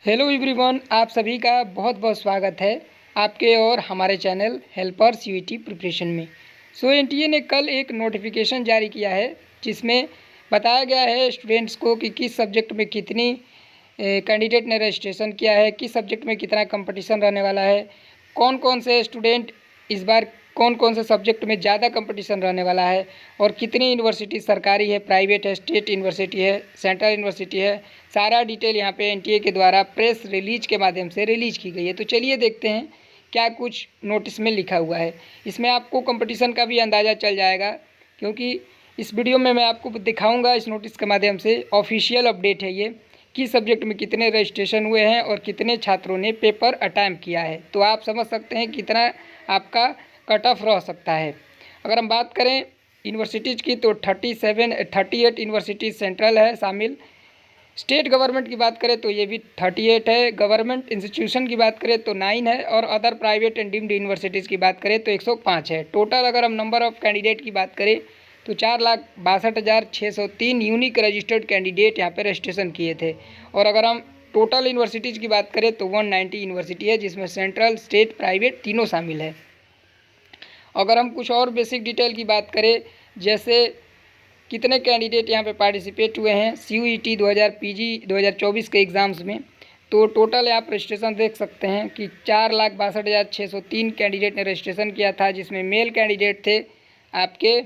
Hello everyone, आप सभी का बहुत बहुत स्वागत है आपके और हमारे चैनल हेल्पर सीयूईटी प्रिपरेशन में। एनटीए ने कल एक नोटिफिकेशन जारी किया है जिसमें बताया गया है स्टूडेंट्स को कि किस सब्जेक्ट में कितनी कैंडिडेट ने रजिस्ट्रेशन किया है, किस सब्जेक्ट में कितना कंपटीशन रहने वाला है, कौन कौन से स्टूडेंट इस बार कौन कौन से सब्जेक्ट में ज़्यादा कंपटीशन रहने वाला है और कितनी यूनिवर्सिटी सरकारी है, प्राइवेट है, स्टेट यूनिवर्सिटी है, सेंट्रल यूनिवर्सिटी है। सारा डिटेल यहाँ पे एनटीए के द्वारा प्रेस रिलीज के माध्यम से रिलीज की गई है। तो चलिए देखते हैं क्या कुछ नोटिस में लिखा हुआ है। इसमें आपको कंपटीशन का भी अंदाज़ा चल जाएगा, क्योंकि इस वीडियो में मैं आपको दिखाऊंगा इस नोटिस के माध्यम से ऑफिशियल अपडेट है ये, किस सब्जेक्ट में कितने रजिस्ट्रेशन हुए हैं और कितने छात्रों ने पेपर अटैम्प्ट किया है। तो आप समझ सकते हैं कितना आपका कट ऑफ रह सकता है। अगर हम बात करें यूनिवर्सिटीज़ की तो 38 यूनिवर्सिटीज़ सेंट्रल है शामिल। स्टेट गवर्नमेंट की बात करें तो ये भी 38 है। गवर्नमेंट इंस्टीट्यूशन की बात करें तो 9 है और other private and deemed universities की बात करें तो 105 है। टोटल अगर हम नंबर ऑफ़ कैंडिडेट की बात करें तो 4,62,603 यूनिक रजिस्टर्ड कैंडिडेट यहाँ पे रजिस्ट्रेशन किए थे। और अगर हम टोटल यूनिवर्सिटीज़ की बात करें तो 190 यूनिवर्सिटी है, जिसमें सेंट्रल, स्टेट, प्राइवेट तीनों शामिल है। अगर हम कुछ और बेसिक डिटेल की बात करें, जैसे कितने कैंडिडेट यहाँ पे पार्टिसिपेट हुए हैं सीयूईटी 2000 पीजी 2024 के एग्ज़ाम्स में, तो टोटल आप रजिस्ट्रेशन देख सकते हैं कि 4,62,603 कैंडिडेट ने रजिस्ट्रेशन किया था, जिसमें मेल कैंडिडेट थे आपके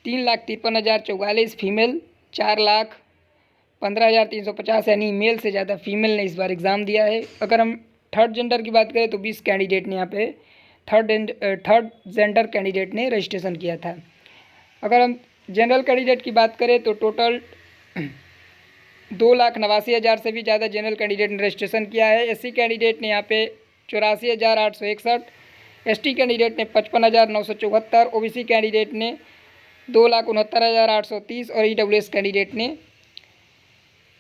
3,53,044, फीमेल 4,15,350, यानी मेल से ज़्यादा फीमेल ने इस बार एग्ज़ाम दिया है। अगर हम थर्ड जेंडर की बात करें तो 20 कैंडिडेट ने यहाँ पे थर्ड जेंडर कैंडिडेट ने रजिस्ट्रेशन किया था। अगर हम जनरल कैंडिडेट की बात करें तो टोटल 2,89,000 से भी ज़्यादा जनरल कैंडिडेट ने रजिस्ट्रेशन किया है। एससी कैंडिडेट ने यहाँ पे 84,861, एसटी कैंडिडेट ने 55,974, ओबीसी कैंडिडेट ने 2,69,830 और ईडब्ल्यूएस कैंडिडेट ने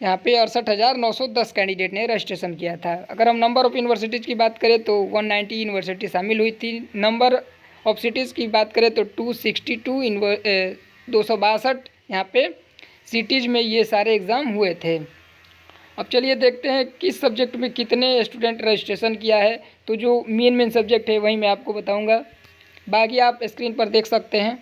यहाँ पे 68,910 कैंडिडेट ने रजिस्ट्रेशन किया था। अगर हम नंबर ऑफ़ यूनिवर्सिटीज़ की बात करें तो 190 यूनिवर्सिटी शामिल हुई थी। नंबर ऑफ सिटीज़ की बात करें तो 262 यहाँ पे सिटीज़ में ये सारे एग्ज़ाम हुए थे। अब चलिए देखते हैं किस सब्जेक्ट में कितने स्टूडेंट रजिस्ट्रेशन किया है। तो जो मेन सब्जेक्ट है वही मैं आपको बताऊँगा, बाकी आप स्क्रीन पर देख सकते हैं।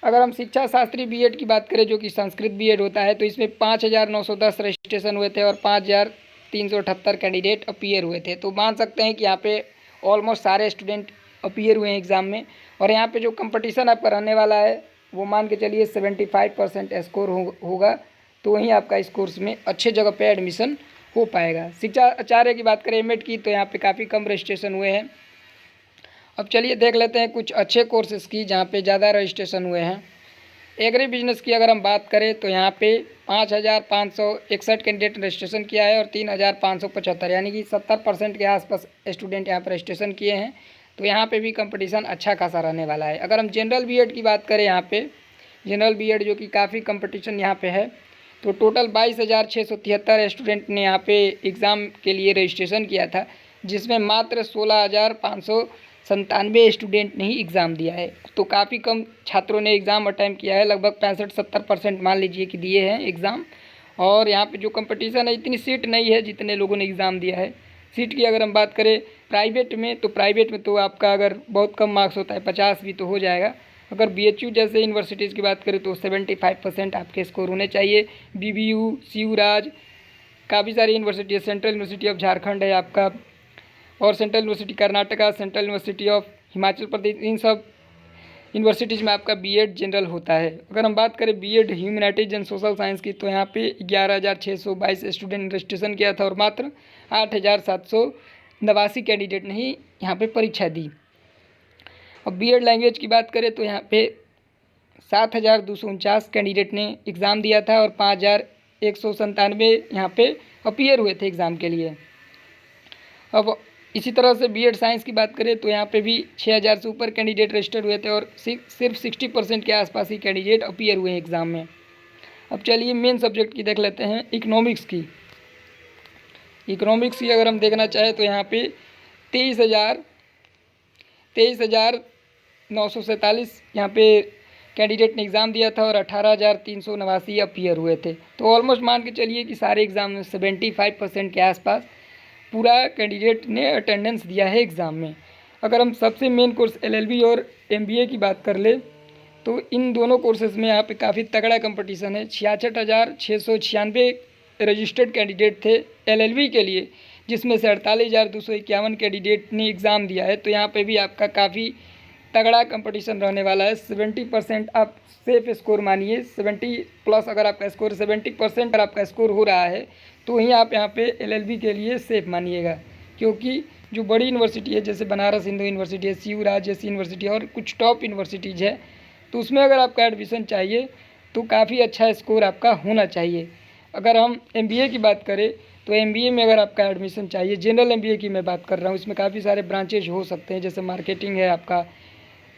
अगर हम शिक्षा शास्त्री बीएड की बात करें, जो कि संस्कृत बीएड होता है, तो इसमें 5,910 रजिस्ट्रेशन हुए थे और 5,378 कैंडिडेट अपीयर हुए थे। तो मान सकते हैं कि यहाँ पे ऑलमोस्ट सारे स्टूडेंट अपीयर हुए हैं एग्ज़ाम में। और यहाँ पे जो कंपटीशन आपका रहने वाला है वो मान के चलिए 75% स्कोर होगा, तो वहीं आपका इस कोर्स में अच्छे जगह पर एडमिशन हो पाएगा। शिक्षा आचार्य की बात करें एमएड की, तो यहाँ पर काफ़ी कम रजिस्ट्रेशन हुए हैं। अब चलिए देख लेते हैं कुछ अच्छे कोर्सेज की जहाँ पे ज़्यादा रजिस्ट्रेशन हुए हैं। एग्री बिजनेस की अगर हम बात करें तो यहाँ पे 5,561 कैंडिडेट रजिस्ट्रेशन किया है और 3,575, यानी कि 70% के आसपास स्टूडेंट यहाँ पर रजिस्ट्रेशन किए हैं। तो यहाँ पे भी कंपटीशन अच्छा खासा रहने वाला है। अगर हम जनरल बीएड की बात करें, यहाँ पे जनरल बीएड जो कि काफ़ी कंपटीशन यहाँ पे है, तो टोटल 22,673 स्टूडेंट ने यहाँ पे एग्ज़ाम के लिए रजिस्ट्रेशन किया था, जिसमें मात्र 16,597 स्टूडेंट ने ही एग्ज़ाम दिया है। तो काफ़ी कम छात्रों ने एग्ज़ाम अटैम्प्ट किया है, लगभग 65-70% मान लीजिए कि दिए हैं एग्ज़ाम। और यहाँ पे जो कंपटीशन है, इतनी सीट नहीं है जितने लोगों ने एग्ज़ाम दिया है। सीट की अगर हम बात करें प्राइवेट में तो आपका अगर बहुत कम मार्क्स होता है, 50 भी तो हो जाएगा। अगर बीएचयू जैसे यूनिवर्सिटीज़ की बात करें तो 75% आपके स्कोर होने चाहिए। बीबीयू, सीयू राज, काफ़ी सारी यूनिवर्सिटी है, सेंट्रल यूनिवर्सिटी ऑफ झारखंड है आपका, और central university Karnataka, central university of Himachal Pradesh, इन सब यूनिवर्सिटीज़ में आपका बीएड जनरल होता है। अगर हम बात करें BEd humanities and social science की, तो यहाँ पे 11,622 स्टूडेंट ने रजिस्ट्रेशन किया था और मात्र 8,789 कैंडिडेट ने ही यहाँ पे परीक्षा दी। अब बीएड लैंग्वेज की बात करें तो यहाँ पे 7,249 कैंडिडेट ने एग्ज़ाम दिया था और 5,197 यहाँ पे अपीयर हुए थे एग्ज़ाम के लिए। अब इसी तरह से बीएड साइंस की बात करें तो यहाँ पे भी 6,000 से ऊपर कैंडिडेट रजिस्टर हुए थे और सिर्फ 60% के आसपास ही कैंडिडेट अपीयर हुए हैं एग्ज़ाम में। अब चलिए मेन सब्जेक्ट की देख लेते हैं, इकोनॉमिक्स की। इकोनॉमिक्स की अगर हम देखना चाहें तो यहाँ पे 23,947 यहाँ पे कैंडिडेट ने एग्ज़ाम दिया था और 18,389 अपीयर हुए थे। तो ऑलमोस्ट मान के चलिए कि सारे एग्ज़ाम में 75% के आसपास पूरा कैंडिडेट ने अटेंडेंस दिया है एग्ज़ाम में। अगर हम सबसे मेन कोर्स LLB और MBA की बात कर ले तो इन दोनों कोर्सेज़ में यहाँ पे काफ़ी तगड़ा कंपटीशन है। 66,696 रजिस्टर्ड कैंडिडेट थे LLB के लिए, जिसमें से 48,251 कैंडिडेट ने एग्ज़ाम दिया है। तो यहाँ पे भी आपका काफ़ी तगड़ा कंपटीशन रहने वाला है। 70% आप सेफ स्कोर मानिए, 70+ अगर आपका स्कोर 70% अगर आपका स्कोर हो रहा है तो ही आप यहाँ पे LLB के लिए सेफ मानिएगा। क्योंकि जो बड़ी यूनिवर्सिटी है जैसे बनारस हिंदू यूनिवर्सिटी है, CU राजर्षि यूनिवर्सिटी है और कुछ टॉप यूनिवर्सिटीज़ है, तो उसमें अगर आपका एडमिशन चाहिए तो काफ़ी अच्छा स्कोर आपका होना चाहिए। अगर हम MBA की बात करें तो MBA में अगर आपका एडमिशन चाहिए, जनरल MBA की मैं बात कर रहा हूँ, इसमें काफ़ी सारे ब्रांचेज हो सकते हैं, जैसे मार्केटिंग है, आपका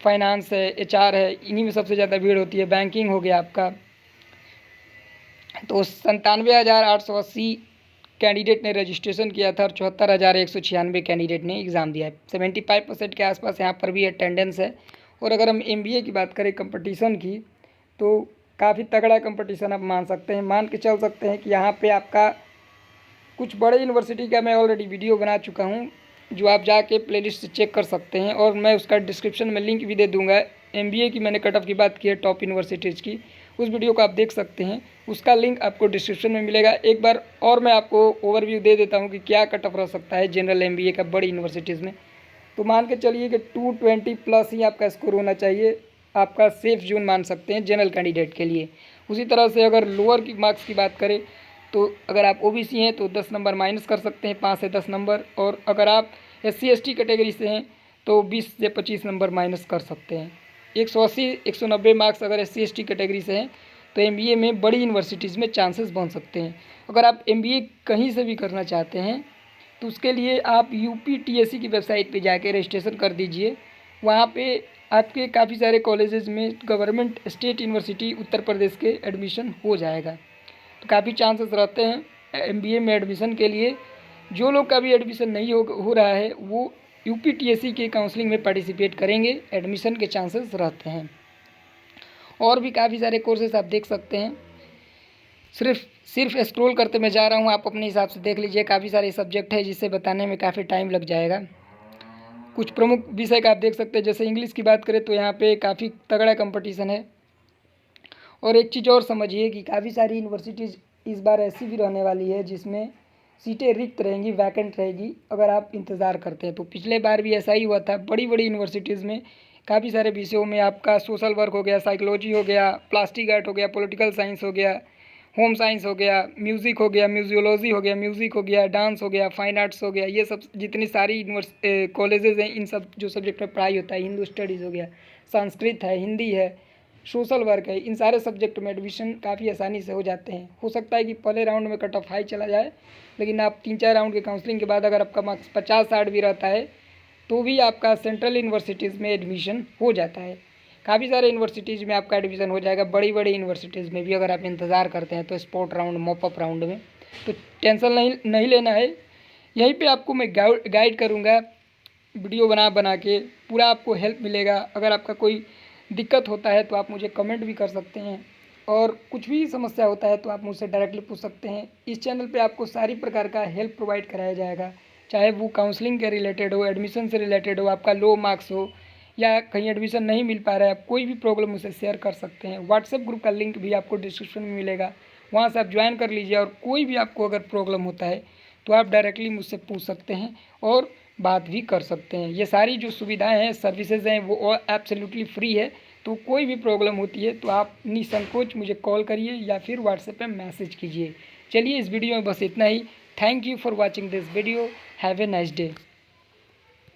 फाइनेंस है, HR है, इन्हीं में सबसे ज़्यादा भीड़ होती है, बैंकिंग हो गया आपका। तो 97,880 कैंडिडेट ने रजिस्ट्रेशन किया था और 74,196 कैंडिडेट ने एग्ज़ाम दिया है। 75% के आसपास यहाँ पर भी अटेंडेंस है। और अगर हम MBA की बात करें कंपटीशन की, तो काफ़ी तगड़ा कंपटीशन आप मान सकते हैं, मान के चल सकते हैं कि यहाँ पे आपका कुछ बड़े यूनिवर्सिटी का मैं ऑलरेडी वीडियो बना चुका हूँ, जो आप जाके प्लेलिस्ट से चेक कर सकते हैं और मैं उसका डिस्क्रिप्शन में लिंक भी दे दूँगा। MBA की मैंने कट ऑफ की बात की है टॉप यूनिवर्सिटीज़ की, उस वीडियो को आप देख सकते हैं, उसका लिंक आपको डिस्क्रिप्शन में मिलेगा। एक बार और मैं आपको ओवरव्यू दे देता हूँ कि क्या कट ऑफ रह सकता है जनरल MBA का बड़ी यूनिवर्सिटीज़ में। तो मान के चलिए कि 220+ ही आपका स्कोर होना चाहिए, आपका सेफ जोन मान सकते हैं जनरल कैंडिडेट के लिए। उसी तरह से अगर लोअर की मार्क्स की बात करें तो अगर आप OBC हैं तो 10 नंबर माइनस कर सकते हैं, 5 से 10 नंबर, और अगर आप SC ST कैटेगरी से हैं तो 20 से 25 नंबर माइनस कर सकते हैं। 180-190 मार्क्स अगर SC ST कैटेगरी से हैं तो MBA में बड़ी यूनिवर्सिटीज़ में चांसेस बन सकते हैं। अगर आप MBA कहीं से भी करना चाहते हैं तो उसके लिए आप UPTSC की वेबसाइट पे जाके रजिस्ट्रेशन कर दीजिए। वहाँ पे आपके काफ़ी सारे कॉलेजेस में government state university Uttar Pradesh के एडमिशन हो जाएगा। तो काफ़ी चांसेस रहते हैं MBA में एडमिशन के लिए। जो लोग का भी एडमिशन नहीं हो रहा है वो UPTSC के काउंसलिंग में पार्टिसिपेट करेंगे, एडमिशन के चांसेस रहते हैं। और भी काफ़ी सारे कोर्सेज आप देख सकते हैं, सिर्फ स्क्रॉल करते मैं जा रहा हूँ, आप अपने हिसाब से देख लीजिए। काफ़ी सारे सब्जेक्ट है जिसे बताने में काफ़ी टाइम लग जाएगा। कुछ प्रमुख विषय का आप देख सकते हैं, जैसे इंग्लिश की बात करें तो यहाँ पे काफ़ी तगड़ा कंपटीशन है। और एक चीज़ और समझिए कि काफ़ी सारी यूनिवर्सिटीज़ इस बार ऐसी भी रहने वाली है जिसमें सीटें रिक्त रहेंगी, वैकेंट रहेगी, अगर आप इंतज़ार करते हैं तो। पिछले बार भी ऐसा ही हुआ था, बड़ी बड़ी यूनिवर्सिटीज़ में काफ़ी सारे विषयों में आपका सोशल वर्क हो गया, साइकोलॉजी हो गया, प्लास्टिक आर्ट हो गया, पॉलिटिकल साइंस हो गया, होम साइंस हो गया, म्यूज़िक हो गया, म्यूजियोलॉजी हो गया, म्यूज़िक हो गया, डांस हो गया, फाइन आर्ट्स हो गया, ये सब जितनी सारी कॉलेजेज़ हैं, इन सब जो सब्जेक्ट में पढ़ाई होता है, हिंदू स्टडीज़ हो गया, संस्कृत है, हिंदी है, सोशल वर्क है, इन सारे सब्जेक्ट में एडमिशन काफ़ी आसानी से हो जाते हैं। हो सकता है कि पहले राउंड में कट ऑफ हाई चला जाए, लेकिन आप 3-4 राउंड के काउंसलिंग के बाद अगर आपका मार्क्स 50-60 भी रहता है तो भी आपका सेंट्रल यूनिवर्सिटीज़ में एडमिशन हो जाता है। काफ़ी सारे यूनिवर्सिटीज़ में आपका एडमिशन हो जाएगा। बड़ी बड़ी यूनिवर्सिटीज़ में भी अगर आप इंतज़ार करते हैं तो स्पॉट राउंड, मॉपअप राउंड में, तो टेंशन नहीं लेना है। यहीं पे आपको मैं गाइड करूँगा, वीडियो बना के पूरा आपको हेल्प मिलेगा। अगर आपका कोई दिक्कत होता है तो आप मुझे कमेंट भी कर सकते हैं, और कुछ भी समस्या होता है तो आप मुझसे डायरेक्टली पूछ सकते हैं। इस चैनल पे आपको सारी प्रकार का हेल्प प्रोवाइड कराया जाएगा, चाहे वो काउंसलिंग के रिलेटेड हो, एडमिशन से रिलेटेड हो, आपका लो मार्क्स हो या कहीं एडमिशन नहीं मिल पा रहा है, आप कोई भी प्रॉब्लम मुझसे शेयर कर सकते हैं। व्हाट्सएप ग्रुप का लिंक भी आपको डिस्क्रिप्शन में मिलेगा, वहाँ से आप ज्वाइन कर लीजिए। और कोई भी आपको अगर प्रॉब्लम होता है तो आप डायरेक्टली मुझसे पूछ सकते हैं और बात भी कर सकते हैं। ये सारी जो सुविधाएं हैं, सर्विसेज हैं, वो एब्सोल्युटली फ्री है। तो कोई भी प्रॉब्लम होती है तो आप निसंकोच मुझे कॉल करिए या फिर व्हाट्सएप पे मैसेज कीजिए। चलिए, इस वीडियो में बस इतना ही। Thank you for watching this video. Have a nice day.